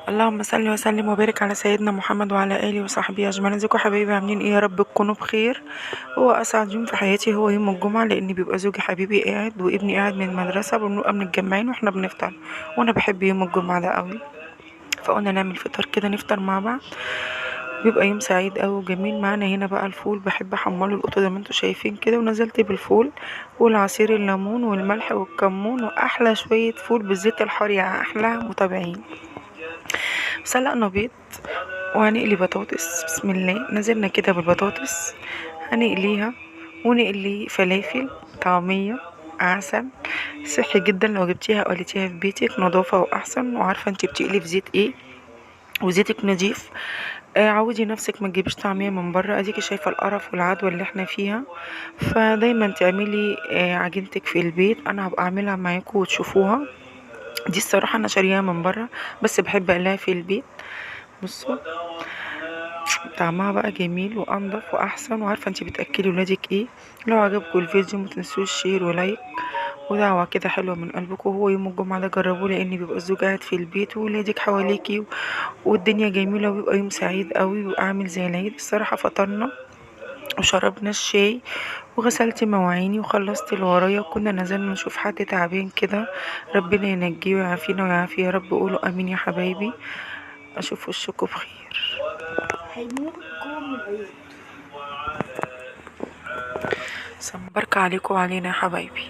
اللهم صل وسلم وبارك على سيدنا محمد وعلى اله وصحبه اجمعين. ازيكم يا حبايبي؟ عاملين ايه؟ يا رب تكونوا بخير. هو اسعد يوم في حياتي هو يوم الجمعه، لان بيبقى زوجي حبيبي قاعد وابني قاعد من المدرسه، بنبقى متجمعين واحنا بنفطر، وانا بحب يوم الجمعه ده قوي. فقلنا نعمل فطار كده نفطر مع بعض، بيبقى يوم سعيد قوي وجميل. معانا هنا بقى الفول، بحب احمله القطه زي ما انتوا شايفين كده، ونزلت بالفول والعصير الليمون والملح والكمون، واحلى شويه فول بالزيت الحار يا احلى متابعين. سلقنا بيض وهنقلي بطاطس. بسم الله، نزلنا كده بالبطاطس هنقليها، ونقلي فلافل، طعمية، عسل. صحي جدا لو جبتيها او قليتيها في بيتك، نظافة واحسن، وعارفة انت بتقلي في زيت ايه وزيتك نضيف. عودي نفسك ما تجيبيش طعمية من بره، اديكي شايفة القرف والعدوى اللي احنا فيها. فدايما تعملي عجينتك في البيت. انا هبقى اعملها معاكم وتشوفوها. دي الصراحة انا شاريها من بره، بس بحب اقليها في البيت. بصوا طعمها بقى جميل وانضف واحسن، وعارفه انتي بتاكلي ولادك ايه. لو عجبكم الفيديو متنسوش شير ولايك ودعوة كده حلوة من قلبكم. هو يوم الجمعة ده جربوه، لان بيبقى الزوج قاعد في البيت وولادك حواليكي والدنيا جميلة، وبيبقى يوم سعيد قوي، وبيبقى عامل زي العيد. الصراحة فطرنا وشربنا الشاي وغسلت مواعيني وخلصت اللي ورايا، وكنا نزلنا نشوف حد تعبان كده، ربنا ينجيه ويعافينا ويعافيه يا رب. قولوا امين يا حبايبي. اشوف وشكوا بخير. هيموت جوه من العيون. سنبارك عليكم وعلينا يا حبايبي.